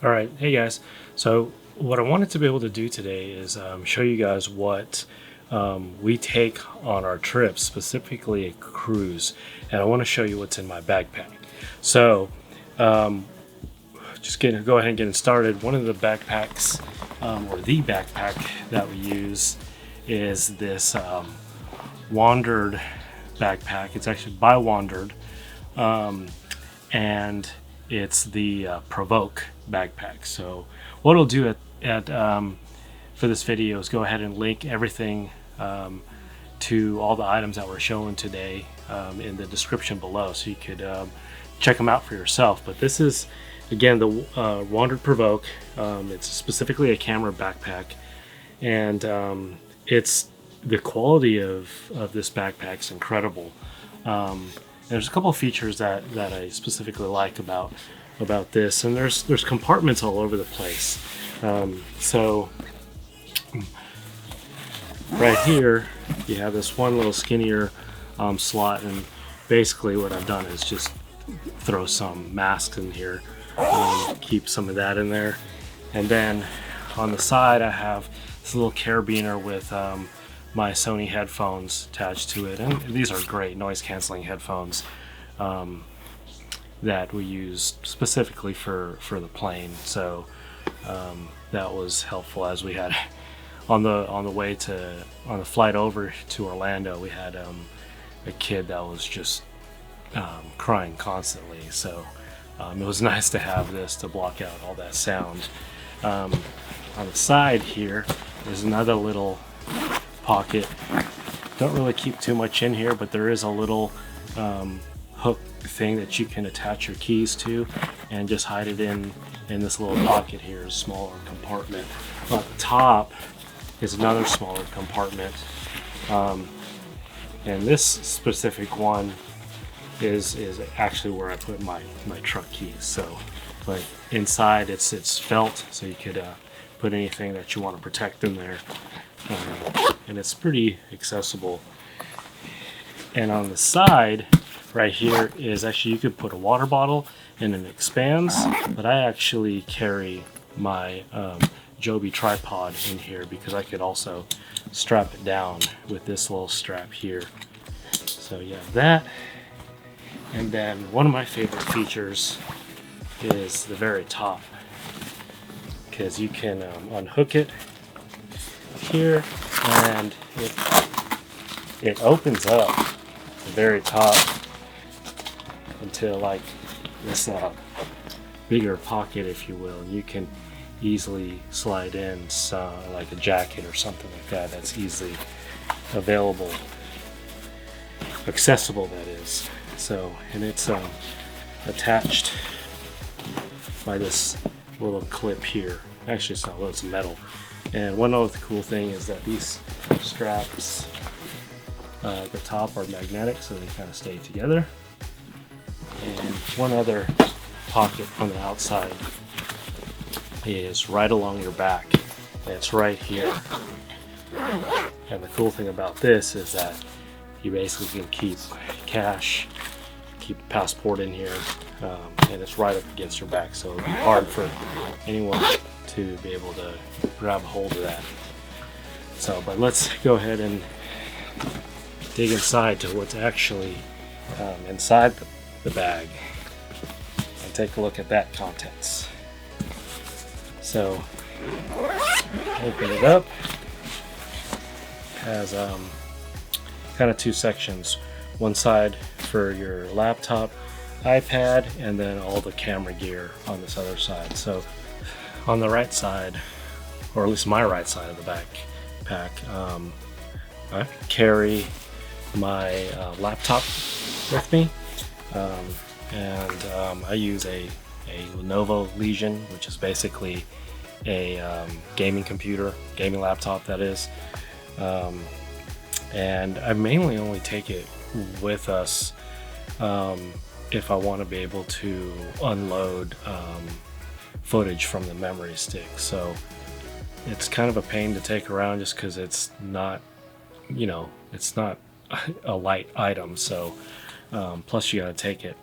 All right, hey guys. So what I wanted to be able to do today is show you guys what we take on our trips, specifically a cruise, and I want to show you what's in my backpack. So um, just getting go ahead and getting started. One of the backpacks, or the backpack that we use, is this WANDRD backpack. It's actually by WANDRD, and it's the Provoke backpack. So what I'll do for this video is go ahead and link everything to all the items that we're showing today in the description below, so you could check them out for yourself. But this is, again, the WANDRD Provoke. It's specifically a camera backpack, and it's the quality of this backpack is incredible. There's a couple of features that I specifically like about this, and there's compartments all over the place. So right here you have this one little skinnier slot, and basically what I've done is just throw some masks in here, keep some of that in there. And then on the side I have this little carabiner with my Sony headphones attached to it, and these are great noise canceling headphones that we use specifically for the plane. So that was helpful, as we had on the flight over to Orlando, we had a kid that was just crying constantly. So it was nice to have this to block out all that sound. On the side here there's another little pocket. Don't really keep too much in here, but there is a little hook thing that you can attach your keys to and just hide it in this little pocket here, a smaller compartment. At the top is another smaller compartment, and this specific one is actually where I put my truck keys. So, but inside it's felt, so you could put anything that you want to protect in there, and it's pretty accessible. And on the side right here is actually, you could put a water bottle and it expands, but I actually carry my Joby tripod in here because I could also strap it down with this little strap here. So you have that. And then one of my favorite features is the very top, because you can unhook it here, and it opens up the very top into like this bigger pocket, if you will, and you can easily slide in like a jacket or something like that. That's easily available, accessible, that is. So, and it's attached by this little clip here. Actually, it's not, well, it's metal. And one other cool thing is that these straps at the top are magnetic, so they kind of stay together. And one other pocket on the outside is right along your back, and it's right here. And the cool thing about this is that you basically can keep cash, keep a passport in here, and it's right up against your back, so it'd be hard for anyone to be able to grab a hold of that. So, but let's go ahead and dig inside to what's actually inside the bag and take a look at that contents. So open it up. It has kind of two sections, one side for your laptop, iPad, and then all the camera gear on this other side. So on the right side, or at least my right side of the backpack, I carry my laptop with me, and I use a Lenovo Legion, which is basically a gaming computer, gaming laptop, that is. And I mainly only take it with us if I want to be able to unload footage from the memory stick. So it's kind of a pain to take around, just because it's not, it's not a light item. So plus you got to take it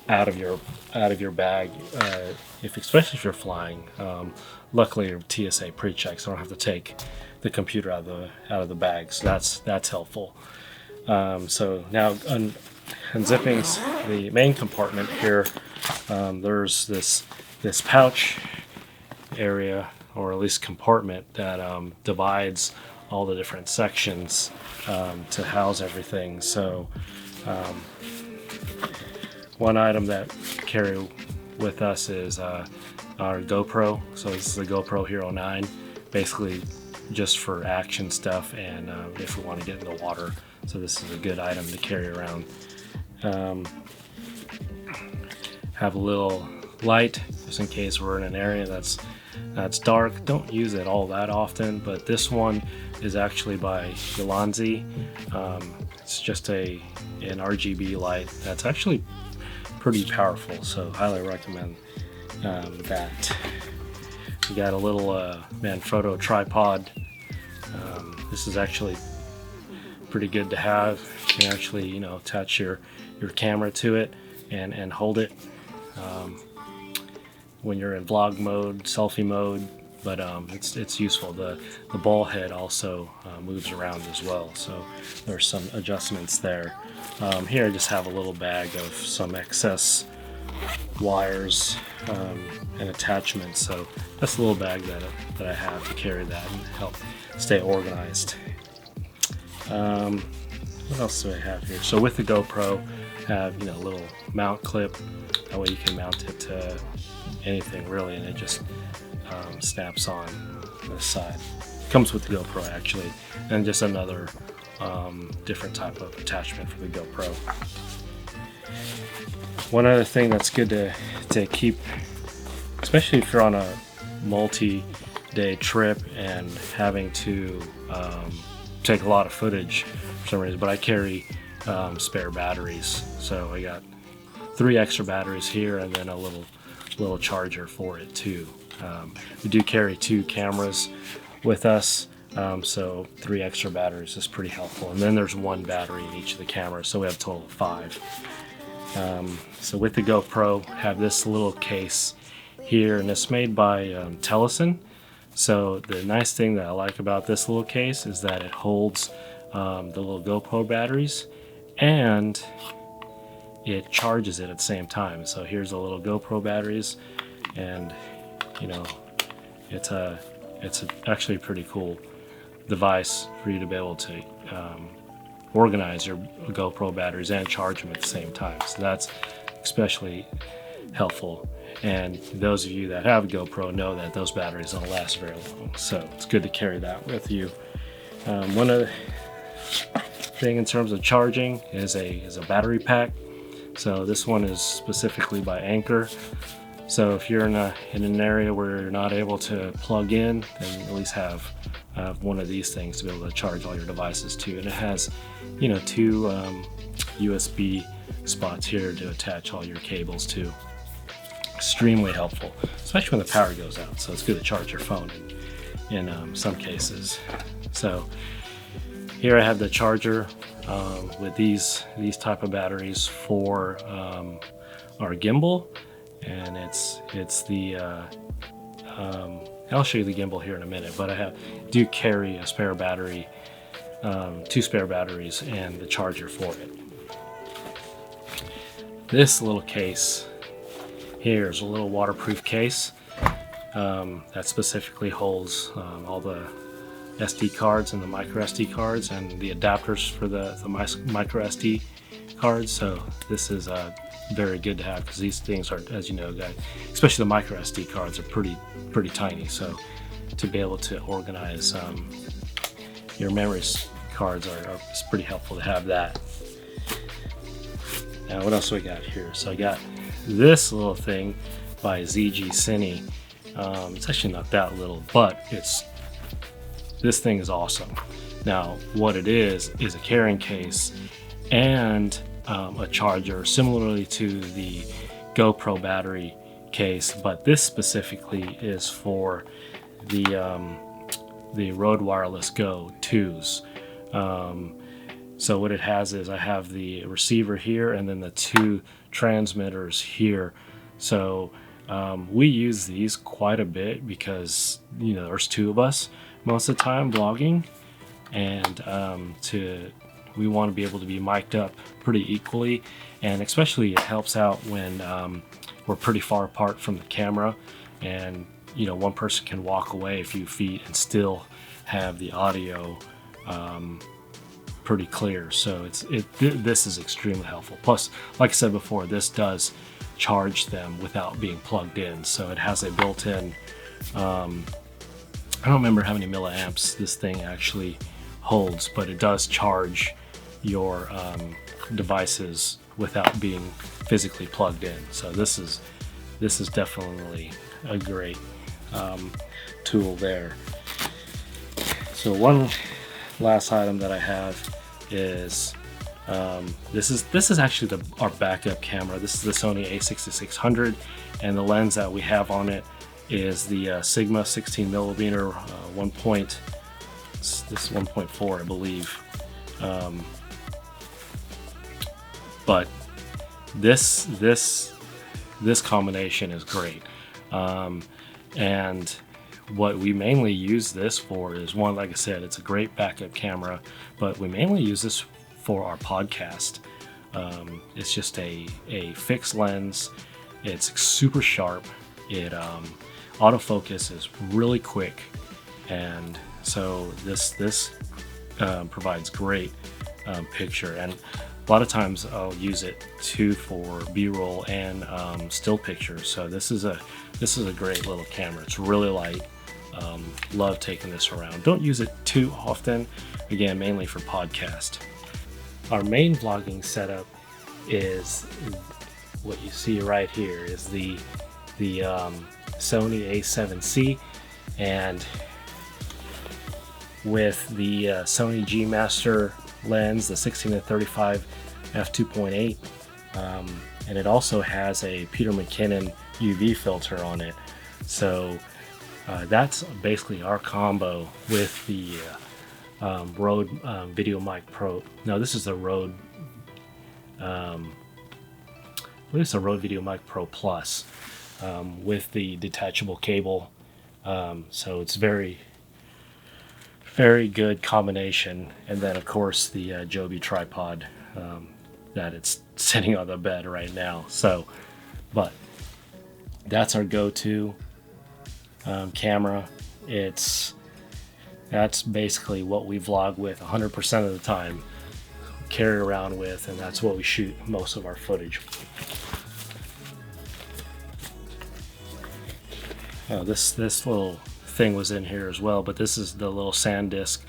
out of your bag, especially if you're flying. Luckily, TSA pre-checks, so I don't have to take the computer out of the bag, so that's helpful. So now unzipping the main compartment here, there's this pouch area, or at least compartment, that divides all the different sections to house everything. So one item that we carry with us is our GoPro. So this is the GoPro Hero 9, basically just for action stuff, and if we want to get in the water. So this is a good item to carry around. Have a little light just in case we're in an area that's dark. Don't use it all that often, but this one is actually by Lenovo. It's just an RGB light that's actually pretty powerful, so highly recommend that. We got a little Manfrotto tripod. This is actually pretty good to have. You can actually, attach your camera to it and hold it when you're in vlog mode, selfie mode. But it's useful. The ball head also moves around as well, so there's some adjustments there. Here I just have a little bag of some excess wires and attachments, so that's a little bag that I have to carry that and help stay organized. What else do I have here? So with the GoPro, I have a little mount clip. That way you can mount it to anything really, and it just snaps on this side. Comes with the GoPro actually, and just another different type of attachment for the GoPro. One other thing that's good to keep, especially if you're on a multi-day trip and having to take a lot of footage for some reason, but I carry spare batteries. So I got 3 extra batteries here, and then a little charger for it too. We do carry 2 cameras with us, so 3 extra batteries is pretty helpful. And then there's 1 battery in each of the cameras, so we have a total of 5. So with the GoPro, have this little case here, and it's made by Telesen. So the nice thing that I like about this little case is that it holds the little GoPro batteries, and it charges it at the same time. So here's the little GoPro batteries, and it's actually a pretty cool device for you to be able to organize your GoPro batteries and charge them at the same time. So that's especially helpful. And those of you that have a GoPro know that those batteries don't last very long, so it's good to carry that with you. One other thing in terms of charging is a battery pack. So this one is specifically by Anker. So if you're in an area where you're not able to plug in, then at least have one of these things to be able to charge all your devices to. And it has 2 USB spots here to attach all your cables to. Extremely helpful, especially when the power goes out. So it's good to charge your phone in some cases. So here I have the charger with these type of batteries for our gimbal, and it's the I'll show you the gimbal here in a minute, but I do carry a spare battery, 2 spare batteries, and the charger for it. This little case here is a little waterproof case that specifically holds all the SD cards and the micro SD cards and the adapters for the micro SD cards. So this is very good to have, because these things are, as you know, guys, especially the micro SD cards, are pretty tiny. So to be able to organize your memory cards it's pretty helpful to have that. Now what else do we got here? So I got this little thing by ZG Cine. It's actually not that little, but this thing is awesome. Now what it is a carrying case and a charger, similarly to the GoPro battery case, but this specifically is for the Rode Wireless Go 2s. So what it has is I have the receiver here, and then the 2 transmitters here. So we use these quite a bit because, you know, there's two of us most of the time vlogging, and we want to be able to be mic'd up pretty equally, and especially it helps out when we're pretty far apart from the camera, and you know, one person can walk away a few feet and still have the audio pretty clear. So this is extremely helpful. Plus, like I said before, this does charge them without being plugged in. So it has a built-in, I don't remember how many milliamps this thing actually holds, but it does charge your devices without being physically plugged in. So this is definitely a great tool there. So one last item that I have is this is actually our backup camera. This is the Sony a6600, and the lens that we have on it is the Sigma 16 millimeter 1.4, I believe. But this combination is great, and what we mainly use this for is, one, like I said, it's a great backup camera, but we mainly use this for our podcast. It's just a fixed lens. It's super sharp. It autofocus is really quick, and so this provides great picture. And a lot of times I'll use it too for B-roll and still pictures. So this is a great little camera. It's really light. Love taking this around. Don't use it too often. Again, mainly for podcast. Our main vlogging setup is what you see right here. Is the Sony a7C, and with the Sony G Master lens, the 16-35 f2.8, and it also has a Peter McKinnon UV filter on it. So that's basically our combo with the Rode Video Mic Pro. No, this is the Rode. What is the Rode Video Mic Pro Plus with the detachable cable? So it's very good combination. And then of course the Joby tripod that it's sitting on the bed right now. So, but that's our go-to camera. That's basically what we vlog with 100% of the time, carry around with, and that's what we shoot most of our footage. This little thing was in here as well, but this is the little SanDisk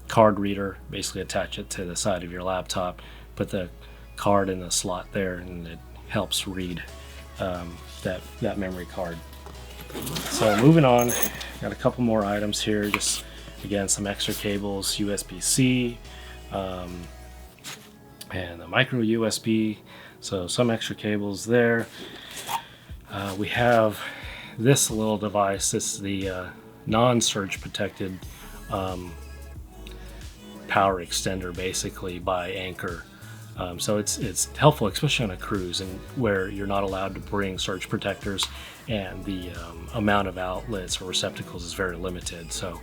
card reader. Basically attach it to the side of your laptop, put the card in the slot there, and it helps read that memory card. So moving on, got a couple more items here. Just again, some extra cables, USB-C, and the micro USB. So some extra cables there. We have this little device. This is the non-surge protected power extender, basically, by Anker. So it's helpful, especially on a cruise and where you're not allowed to bring surge protectors, and the amount of outlets or receptacles is very limited. So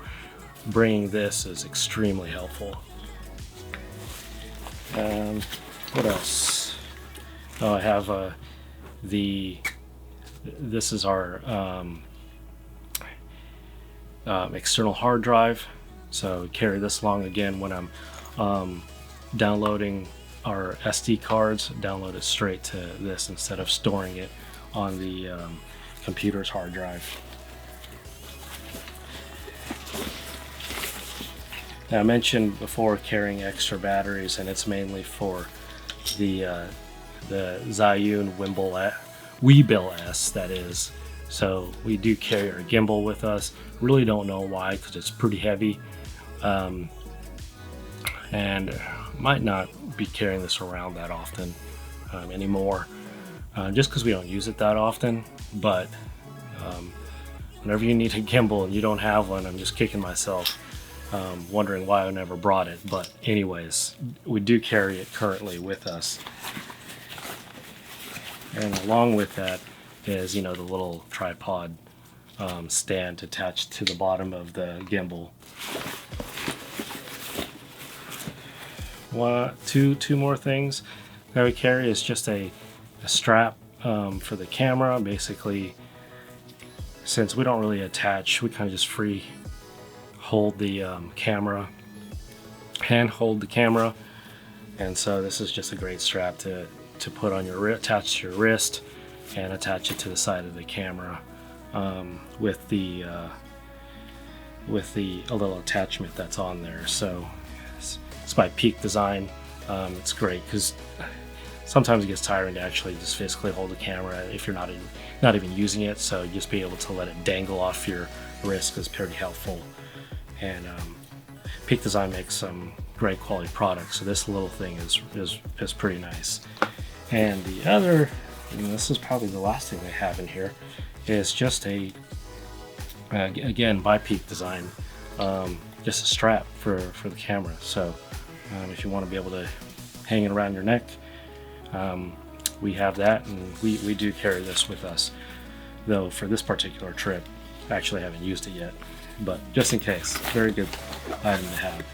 bringing this is extremely helpful. What else? Oh, I have this is our external hard drive. So carry this along again when I'm downloading our SD cards. Download it straight to this instead of storing it on the computer's hard drive. Now, I mentioned before carrying extra batteries, and it's mainly for the Zhiyun Weebill S, that is. So we do carry our gimbal with us. Really don't know why, because it's pretty heavy, and might not be carrying this around that often anymore, just because we don't use it that often. But whenever you need a gimbal and you don't have one, I'm just kicking myself, wondering why I never brought it. But anyways, we do carry it currently with us. And along with that is, you know, the little tripod stand attached to the bottom of the gimbal. Two more things that we carry is just a strap for the camera. Basically, since we don't really attach, we kind of just free hold the camera, hand hold the camera, and so this is just a great strap to put on your attach to your wrist and attach it to the side of the camera with a little attachment that's on there. So it's by Peak Design. It's great because sometimes it gets tiring to actually just physically hold the camera if you're not even using it. So just be able to let it dangle off your wrist is pretty helpful. And Peak Design makes some great quality products. So this little thing is pretty nice. And the other, this is probably the last thing they have in here, is just again by Peak Design, just a strap for the camera. So if you want to be able to hang it around your neck, we have that, and we do carry this with us. Though for this particular trip, I actually haven't used it yet, but just in case, very good item to have.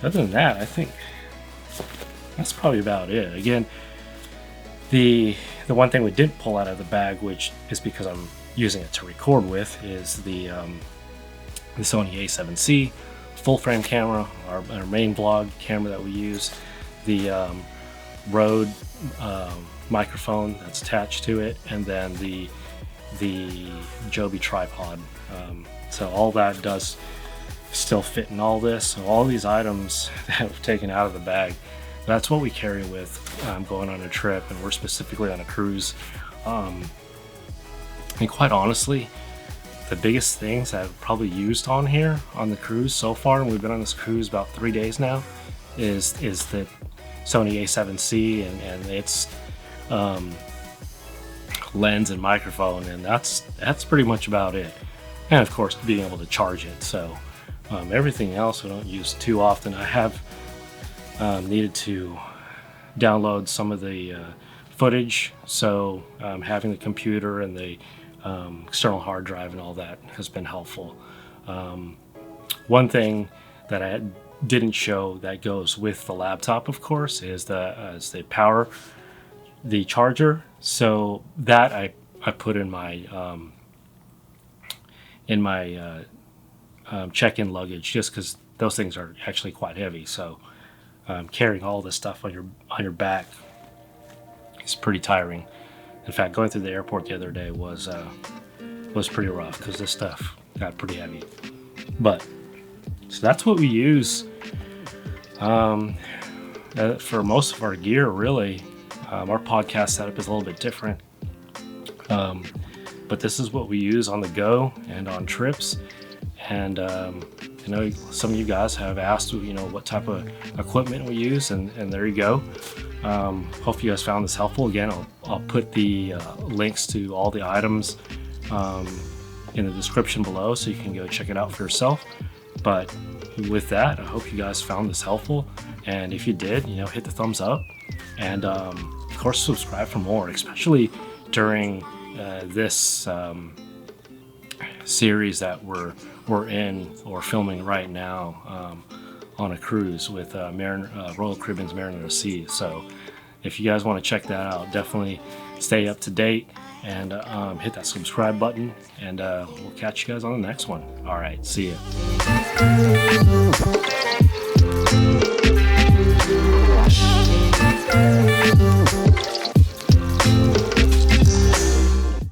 Other than that, I think that's probably about it. Again, the one thing we didn't pull out of the bag, which is because I'm using it to record with, is the Sony a7C full frame camera, our main vlog camera that we use, the Rode microphone that's attached to it, and then the Joby tripod. So all that does still fit in all this. So all these items that we've taken out of the bag, that's what we carry with going on a trip, and we're specifically on a cruise. And quite honestly, the biggest things that I've probably used on here on the cruise so far, and we've been on this cruise about 3 days now, is the Sony a7C and its lens and microphone, and that's pretty much about it. And of course, being able to charge it. So everything else we don't use too often. I have needed to download some of the footage, so having the computer and the external hard drive and all that has been helpful. One thing that I didn't show that goes with the laptop, of course, is the charger. So that I put in my check-in luggage, just because those things are actually quite heavy. So carrying all this stuff on your back is pretty tiring. In fact, going through the airport the other day was pretty rough because this stuff got pretty heavy. But so that's what we use for most of our gear, really. Our podcast setup is a little bit different, but this is what we use on the go and on trips. And I know some of you guys have asked, what type of equipment we use, and there you go. Hope you guys found this helpful. Again, I'll put the links to all the items in the description below, so you can go check it out for yourself. But with that, I hope you guys found this helpful, and if you did, hit the thumbs up, and of course subscribe for more, especially during this series that we're in or filming right now on a cruise with Royal Caribbean's Mariner of the Seas. So if you guys want to check that out, definitely stay up to date and hit that subscribe button, and we'll catch you guys on the next one. All right, see ya.